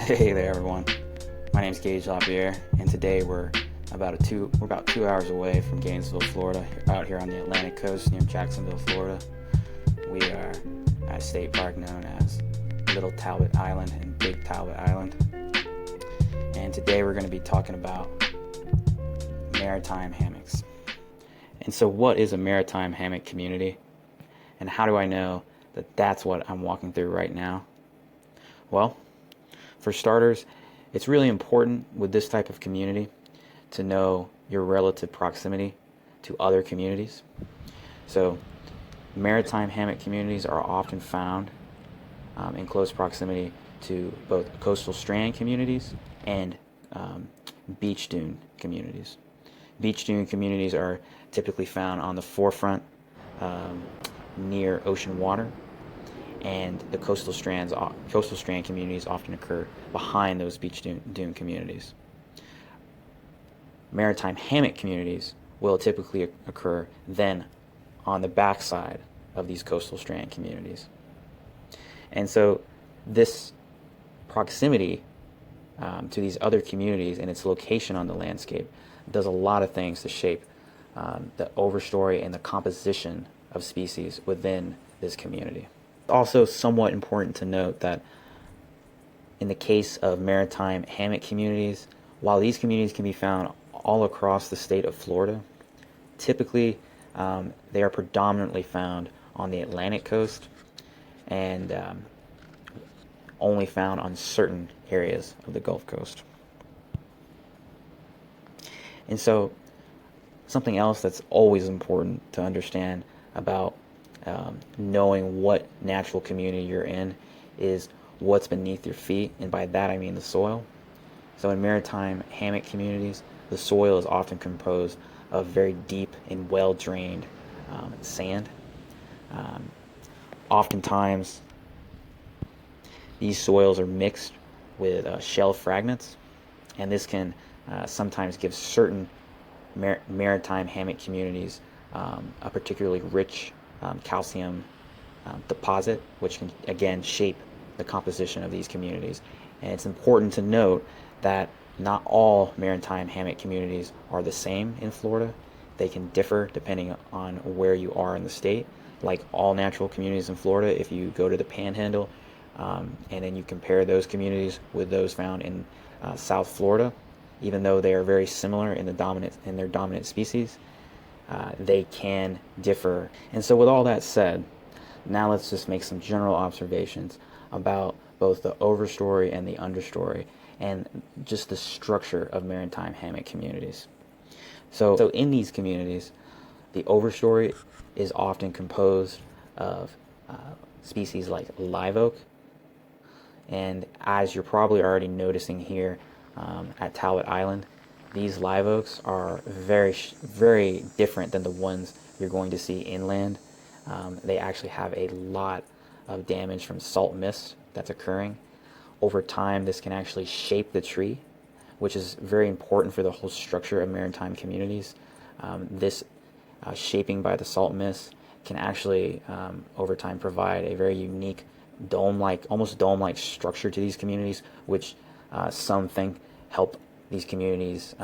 Hey there, everyone. My name is Gage LaPierre, and today we're about 2 hours away from Gainesville, Florida, out here on the Atlantic coast near Jacksonville, Florida. We are at a state park known as Little Talbot Island and Big Talbot Island. And today we're going to be talking about maritime hammocks. And so, what is a maritime hammock community? And how do I know that that's what I'm walking through right now? Well, for starters, it's really important with this type of community to know your relative proximity to other communities. So, maritime hammock communities are often found in close proximity to both coastal strand communities and beach dune communities. Beach dune communities are typically found on the forefront near ocean water, and the coastal strand communities often occur behind those beach dune communities. Maritime hammock communities will typically occur then on the backside of these coastal strand communities. And so this proximity to these other communities and its location on the landscape does a lot of things to shape the overstory and the composition of species within this community. Also somewhat important to note that in the case of maritime hammock communities, while these communities can be found all across the state of Florida, typically they are predominantly found on the Atlantic coast and only found on certain areas of the Gulf Coast. And so something else that's always important to understand about knowing what natural community you're in is what's beneath your feet, and by that I mean the soil. So in maritime hammock communities, the soil is often composed of very deep and well-drained sand. Oftentimes, these soils are mixed with shell fragments, and this can sometimes give certain maritime hammock communities a particularly rich calcium deposit, which can again shape the composition of these communities. And it's important to note that not all maritime hammock communities are the same in Florida. They can differ depending on where you are in the state. Like all natural communities in Florida, if you go to the Panhandle and then you compare those communities with those found in South Florida, even though they are very similar in their dominant species, they can differ. And so with all that said, now let's just make some general observations about both the overstory and the understory and just the structure of maritime hammock communities. So in these communities, the overstory is often composed of species like live oak, and as you're probably already noticing here at Talbot Island, these live oaks are very, very different than the ones you're going to see inland. They actually have a lot of damage from salt mist that's occurring. Over time, this can actually shape the tree, which is very important for the whole structure of maritime communities. This shaping by the salt mist can actually, over time, provide a very unique almost dome-like structure to these communities, which some think help these communities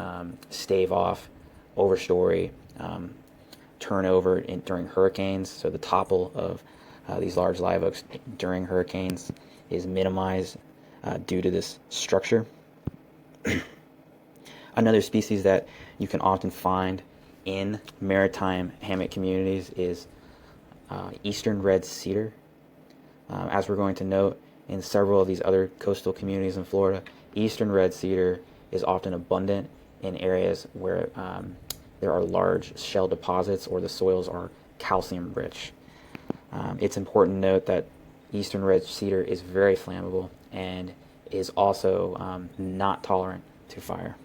stave off overstory turnover during hurricanes. So the topple of these large live oaks during hurricanes is minimized due to this structure. Another species that you can often find in maritime hammock communities is eastern red cedar. As we're going to note in several of these other coastal communities in Florida, eastern red cedar is often abundant in areas where there are large shell deposits or the soils are calcium rich. It's important to note that eastern red cedar is very flammable and is also not tolerant to fire.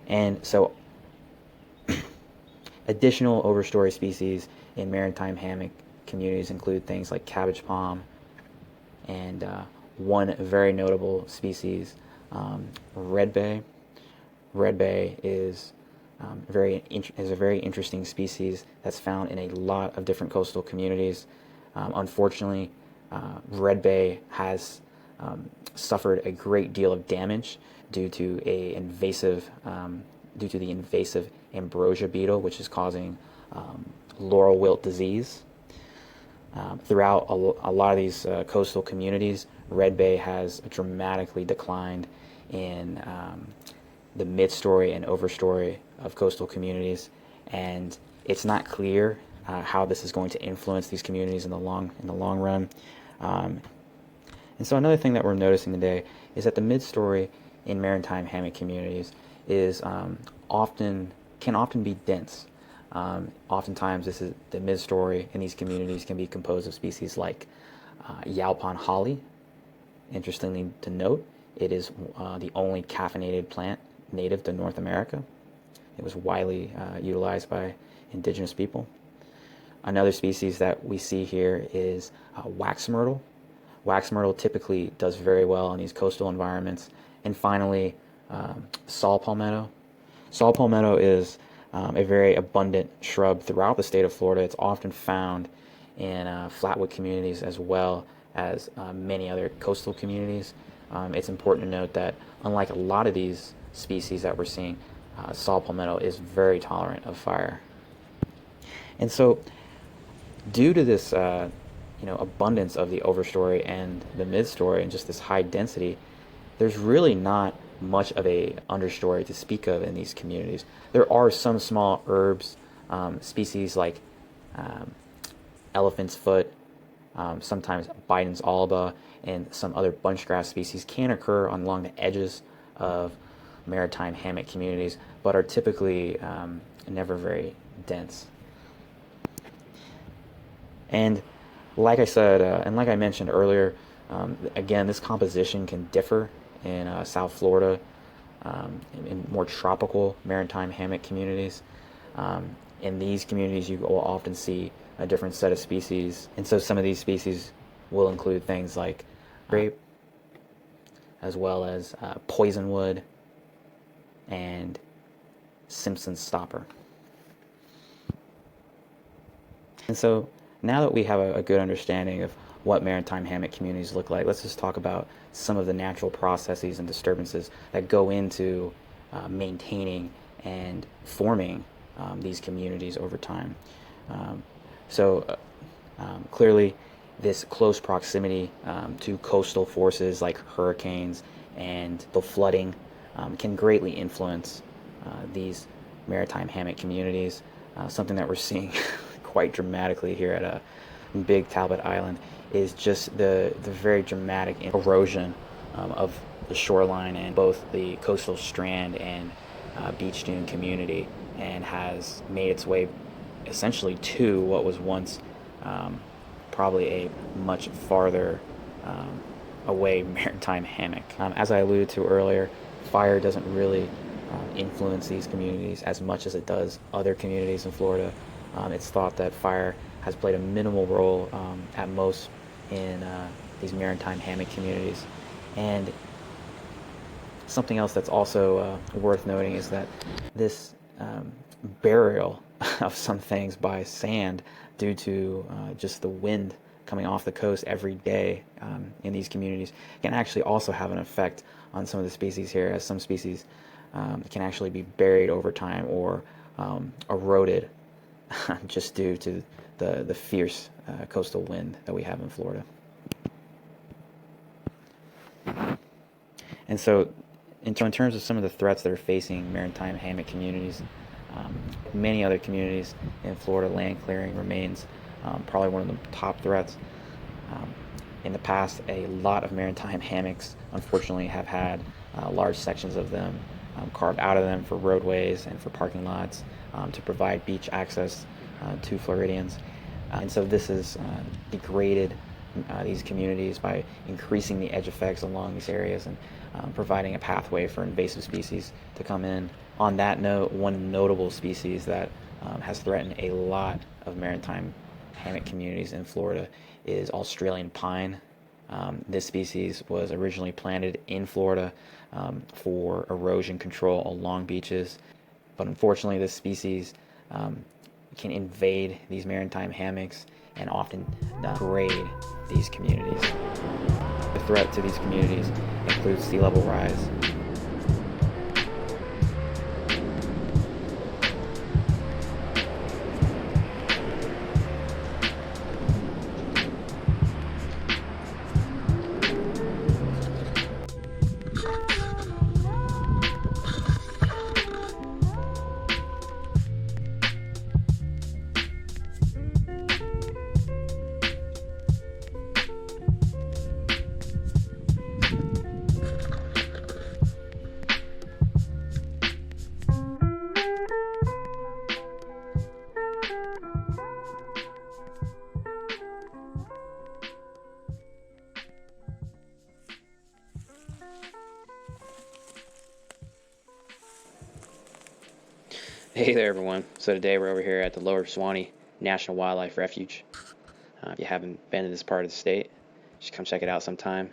And so additional overstory species in maritime hammock communities include things like cabbage palm and one very notable species, red bay. Red bay is a very interesting species that's found in a lot of different coastal communities. Unfortunately, red bay has suffered a great deal of damage due to the invasive ambrosia beetle, which is causing laurel wilt disease. Throughout a lot of these coastal communities, red bay has dramatically declined in the mid-story and overstory of coastal communities, and it's not clear how this is going to influence these communities in the long run. And so another thing that we're noticing today is that the mid-story in maritime hammock communities is can often be dense. Oftentimes, the mid-story in these communities can be composed of species like Yalpon holly. Interestingly to note, it is the only caffeinated plant native to North America. It was widely utilized by indigenous people. Another species that we see here is wax myrtle. Wax myrtle typically does very well in these coastal environments. And finally, saw palmetto. Saw palmetto is a very abundant shrub throughout the state of Florida. It's often found in flatwood communities as well as many other coastal communities. It's important to note that unlike a lot of these species that we're seeing, saw palmetto is very tolerant of fire. And so due to this abundance of the overstory and the midstory and just this high density, there's really not much of a understory to speak of in these communities. There are some small herbs, species like elephant's foot, sometimes Biden's alba, and some other bunchgrass species can occur along the edges of maritime hammock communities, but are typically never very dense. And like I said, and like I mentioned earlier, again, this composition can differ in South Florida, in more tropical maritime hammock communities. In these communities, you will often see a different set of species. And so some of these species will include things like grape, as well as poisonwood and Simpson's stopper. And so now that we have a good understanding of what maritime hammock communities look like, let's just talk about some of the natural processes and disturbances that go into maintaining and forming these communities over time. Clearly, this close proximity to coastal forces like hurricanes and the flooding can greatly influence these maritime hammock communities, something that we're seeing quite dramatically here at Big Talbot Island is just the very dramatic erosion of the shoreline and both the coastal strand and beach dune community, and has made its way essentially to what was once probably a much farther away maritime hammock. As I alluded to earlier, fire doesn't really influence these communities as much as it does other communities in Florida. It's thought that fire has played a minimal role at most in these maritime hammock communities. And something else that's also worth noting is that this burial of some things by sand due to just the wind coming off the coast every day in these communities can actually also have an effect on some of the species here, as some species can actually be buried over time or eroded just due to the fierce coastal wind that we have in Florida. And so in terms of some of the threats that are facing maritime hammock communities, many other communities in Florida, land clearing remains probably one of the top threats. In the past, a lot of maritime hammocks, unfortunately, have had large sections of them carved out of them for roadways and for parking lots to provide beach access to Floridians. And so this has degraded these communities by increasing the edge effects along these areas and providing a pathway for invasive species to come in. On that note, one notable species that has threatened a lot of maritime hammock communities in Florida is Australian pine. This species was originally planted in Florida for erosion control along beaches, but unfortunately this species can invade these maritime hammocks and often degrade these communities. threat to these communities includes sea level rise. Hey there, everyone. So today we're over here at the Lower Suwannee National Wildlife Refuge. If you haven't been to this part of the state, just come check it out sometime.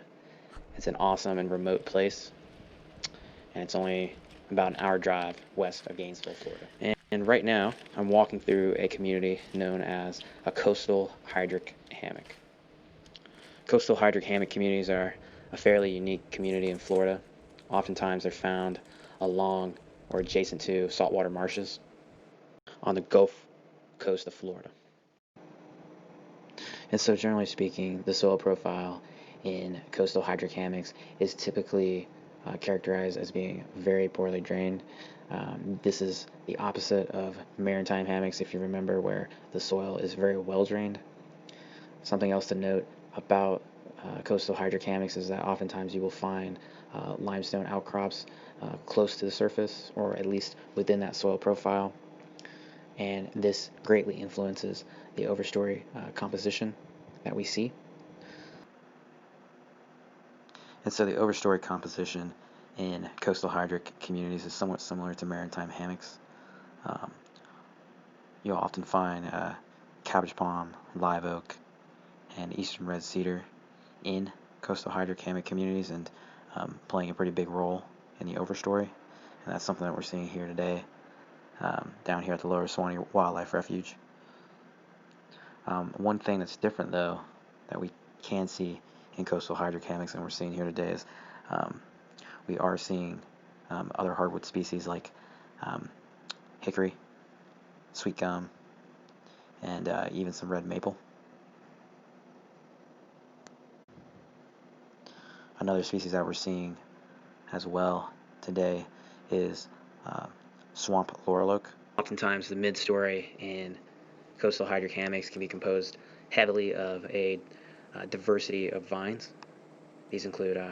It's an awesome and remote place, and it's only about an hour drive west of Gainesville, Florida. And right now, I'm walking through a community known as a coastal hydric hammock. Coastal hydric hammock communities are a fairly unique community in Florida. Oftentimes they're found along or adjacent to saltwater marshes on the Gulf Coast of Florida. And so generally speaking, the soil profile in coastal hydric hammocks is typically characterized as being very poorly drained. This is the opposite of maritime hammocks, if you remember, where the soil is very well drained. Something else to note about coastal hydric hammocks is that oftentimes you will find limestone outcrops close to the surface, or at least within that soil profile, and this greatly influences the overstory composition that we see. And so the overstory composition in coastal hydric communities is somewhat similar to maritime hammocks. You'll often find cabbage palm, live oak, and eastern red cedar in coastal hydric hammock communities, and playing a pretty big role in the overstory. And that's something that we're seeing here today down here at the Lower Suwannee Wildlife Refuge. One thing that's different, though, that we can see in coastal hydric hammocks and we're seeing here today is we are seeing other hardwood species like hickory, sweet gum, and even some red maple. Another species that we're seeing as well today is swamp laurel oak. Oftentimes the mid-story in coastal hydric hammocks can be composed heavily of a diversity of vines. These include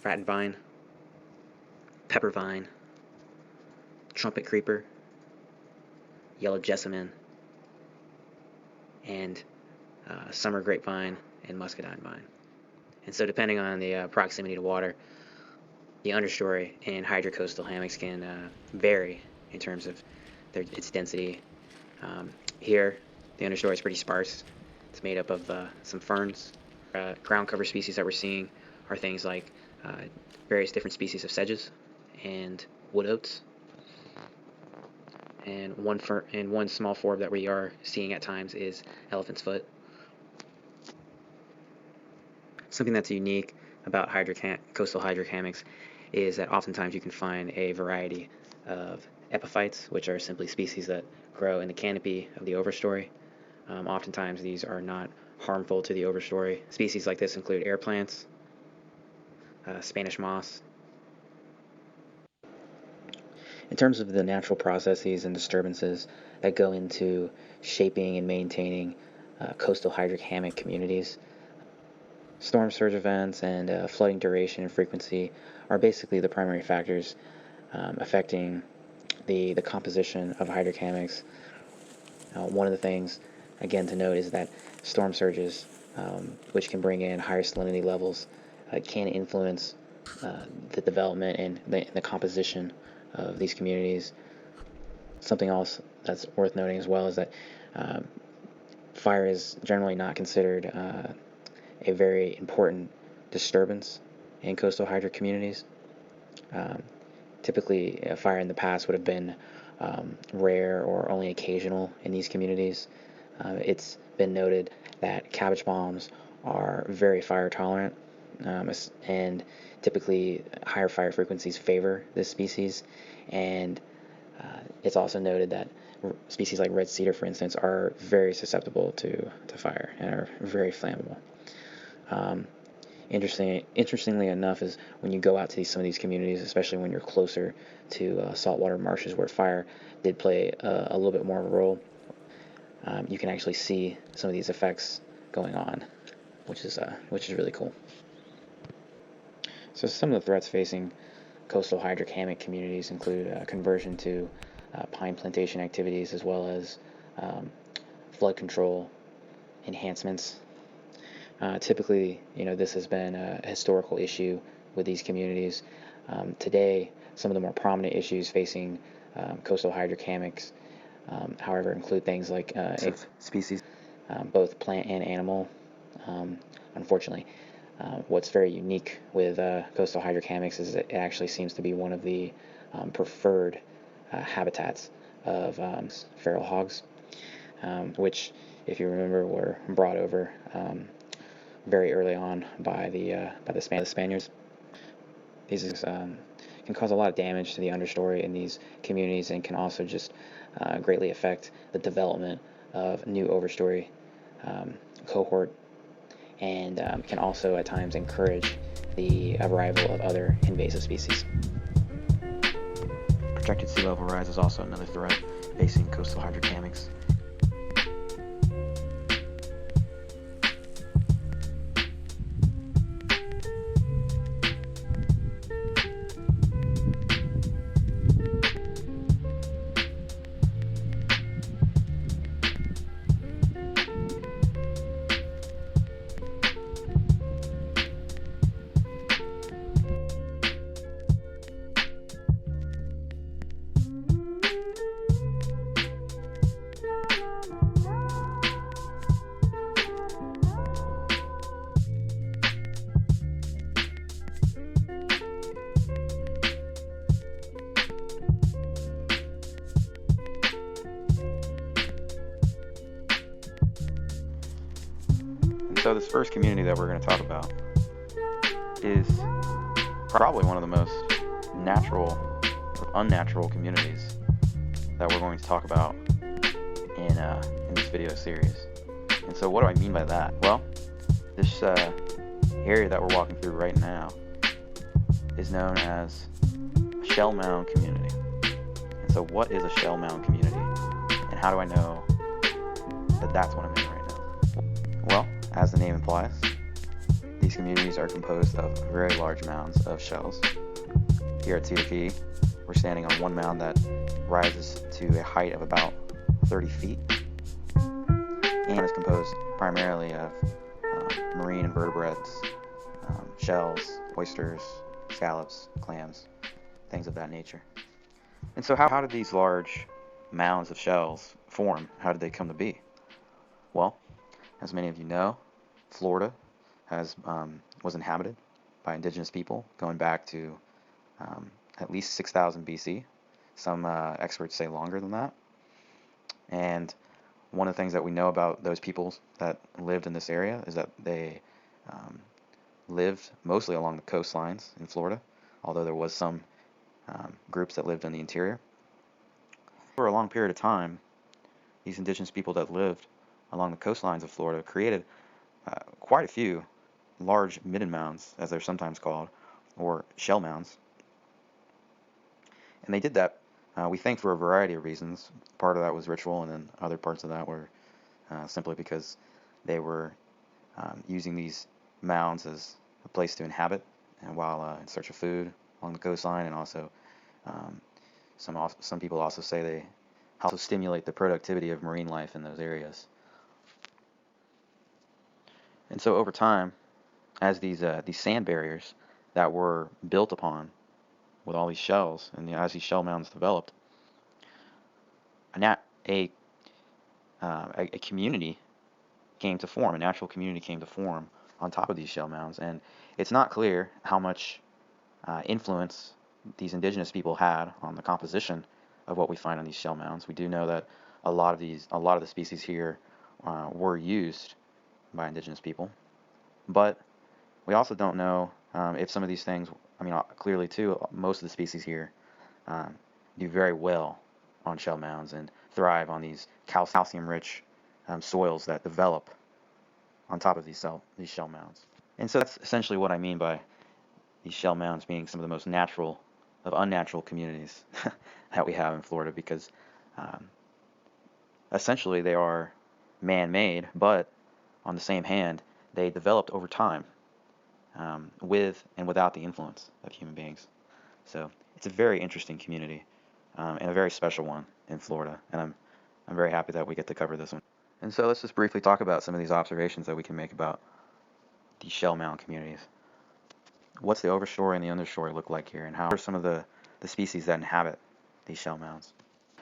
rattan vine, pepper vine, trumpet creeper, yellow jessamine, and summer grapevine and muscadine vine. And so depending on the proximity to water, the understory in hydrocoastal hammocks can vary in terms of its density. Here, the understory is pretty sparse. It's made up of some ferns. Ground cover species that we're seeing are things like various different species of sedges and wood oats. And one small forb that we are seeing at times is elephant's foot. Something that's unique about coastal hydric hammocks is that oftentimes you can find a variety of epiphytes, which are simply species that grow in the canopy of the overstory. Oftentimes these are not harmful to the overstory. Species like this include air plants, Spanish moss. In terms of the natural processes and disturbances that go into shaping and maintaining coastal hydric hammock communities, storm surge events and flooding duration and frequency are basically the primary factors affecting the composition of hydric hammocks. One of the things, again, to note is that storm surges, which can bring in higher salinity levels, can influence the development and the composition of these communities. Something else that's worth noting as well is that fire is generally not considered a very important disturbance in coastal hydric communities. Typically, a fire in the past would have been rare or only occasional in these communities. It's been noted that cabbage palms are very fire tolerant, and typically higher fire frequencies favor this species. And it's also noted that species like red cedar, for instance, are very susceptible to fire and are very flammable. Interestingly enough, is when you go out to some of these communities, especially when you're closer to saltwater marshes where fire did play a little bit more of a role, you can actually see some of these effects going on, which is really cool. So some of the threats facing coastal hydric hammock communities include conversion to pine plantation activities, as well as flood control enhancements. Typically, this has been a historical issue with these communities. Today, some of the more prominent issues facing coastal hydric hammocks, however, include things like species, both plant and animal. Unfortunately, what's very unique with coastal hydric hammocks is it actually seems to be one of the preferred habitats of feral hogs, which, if you remember, were brought over very early on by the Spaniards. These can cause a lot of damage to the understory in these communities, and can also just greatly affect the development of new overstory cohort, and can also at times encourage the arrival of other invasive species. Projected sea level rise is also another threat facing coastal hydric hammocks. So this first community that we're going to talk about is probably one of the most natural, unnatural communities that we're going to talk about in this video series. And so what do I mean by that? Well, this area that we're walking through right now is known as a shell mound community. And so what is a shell mound community? And how do I know that that's what I'm in right now? Well, as the name implies, these communities are composed of very large mounds of shells. Here at Cedar Key, we're standing on one mound that rises to a height of about 30 feet, and is composed primarily of marine invertebrates, shells, oysters, scallops, clams, things of that nature. And so how did these large mounds of shells form? How did they come to be? Well, as many of you know, Florida was inhabited by indigenous people going back to at least 6,000 BC. Some experts say longer than that. And one of the things that we know about those peoples that lived in this area is that they lived mostly along the coastlines in Florida, although there was some groups that lived in the interior. For a long period of time, these indigenous people that lived along the coastlines of Florida created quite a few large midden mounds, as they're sometimes called, or shell mounds. And they did that, we think, for a variety of reasons. Part of that was ritual, and then other parts of that were simply because they were using these mounds as a place to inhabit, and while in search of food along the coastline, and also some people also say they help stimulate the productivity of marine life in those areas. And so over time, as these sand barriers that were built upon with all these shells, and as these shell mounds developed, a community came to form, a natural community came to form on top of these shell mounds. And it's not clear how much influence these indigenous people had on the composition of what we find on these shell mounds. We do know that a lot of the species here were used by indigenous people, but We also don't know if some of these things, clearly too, most of the species here do very well on shell mounds and thrive on these calcium-rich soils that develop on top of these shell mounds. And so that's essentially what I mean by these shell mounds being some of the most natural of unnatural communities that we have in Florida, because essentially they are man-made, but on the same hand, they developed over time with and without the influence of human beings. So it's a very interesting community and a very special one in Florida, and I'm very happy that we get to cover this one. And so let's just briefly talk about some of these observations that we can make about these shell mound communities. What's the overstory and the understory look like here, and how are some of the species that inhabit these shell mounds?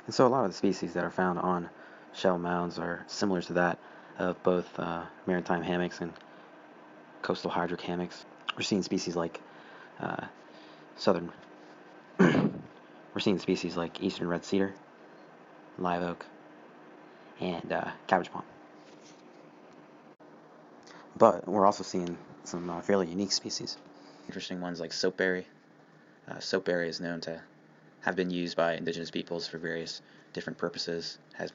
And so a lot of the species that are found on shell mounds are similar to that of both maritime hammocks and coastal hydric hammocks. We're seeing species like eastern red cedar, live oak, and cabbage palm. But we're also seeing some fairly unique species. Interesting ones like soapberry. Soapberry is known to have been used by indigenous peoples for various different purposes, has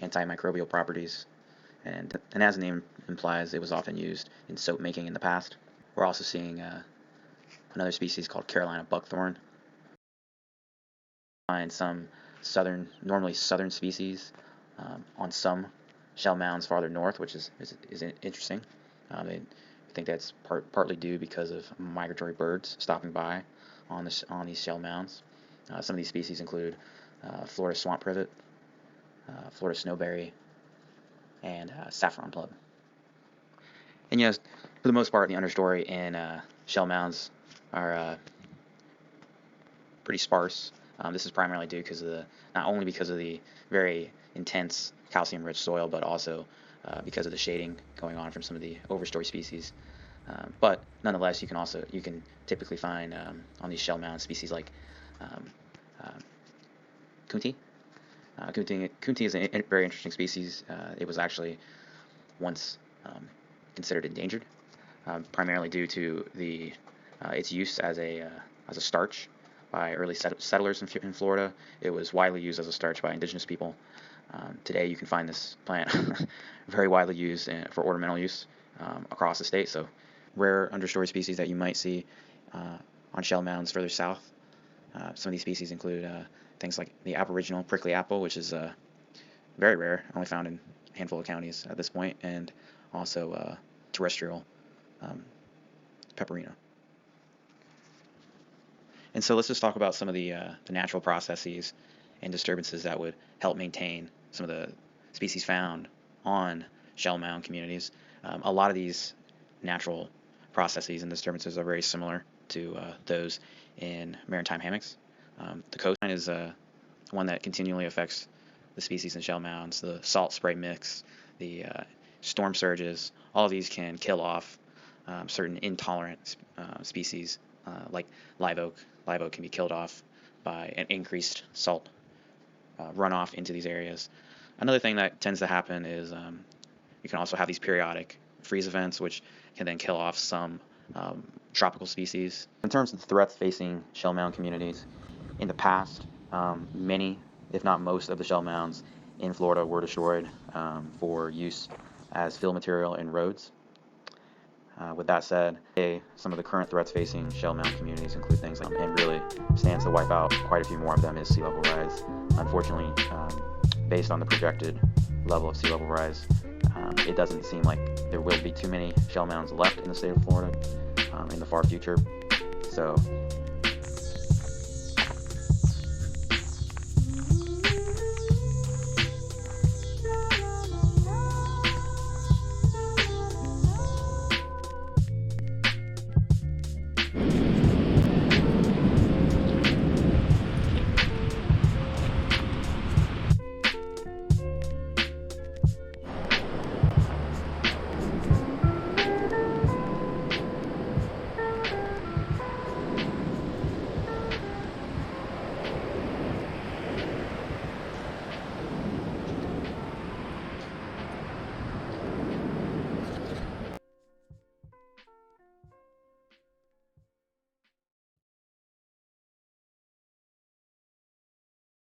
antimicrobial properties, and as the name implies, it was often used in soap making in the past. We're also seeing another species called Carolina buckthorn. Find some normally southern species on some shell mounds farther north, which is interesting. I think that's partly due because of migratory birds stopping by on these shell mounds. Some of these species include Florida swamp privet, Florida snowberry, and saffron plug. And for the most part, the understory in shell mounds are pretty sparse. This is primarily due not only because of the very intense calcium-rich soil, but also because of the shading going on from some of the overstory species. But nonetheless, you can typically find on these shell mound species like Kunti. Kunti is a very interesting species. It was actually once considered endangered, primarily due to its use as a starch by early settlers in Florida. It was widely used as a starch by indigenous people. Today, you can find this plant very widely used for ornamental use across the state. So, rare understory species that you might see on shell mounds further south. Some of these species include things like the aboriginal prickly apple, which is very rare, only found in a handful of counties at this point, and also terrestrial pepperina. And so let's just talk about some of the natural processes and disturbances that would help maintain some of the species found on shell mound communities. A lot of these natural processes and disturbances are very similar to those in maritime hammocks. The coastline is one that continually affects the species in shell mounds. The salt spray mix, the storm surges, all of these can kill off certain intolerant species like live oak. Live oak can be killed off by an increased salt runoff into these areas. Another thing that tends to happen is you can also have these periodic freeze events, which can then kill off some tropical species. In terms of the threats facing shell mound communities, in the past, many, if not most, of the shell mounds in Florida were destroyed for use as fill material in roads. With that said, some of the current threats facing shell mound communities include things like, and really stands to wipe out quite a few more of them, is sea level rise. Unfortunately, based on the projected level of sea level rise, it doesn't seem like there will be too many shell mounds left in the state of Florida in the far future. So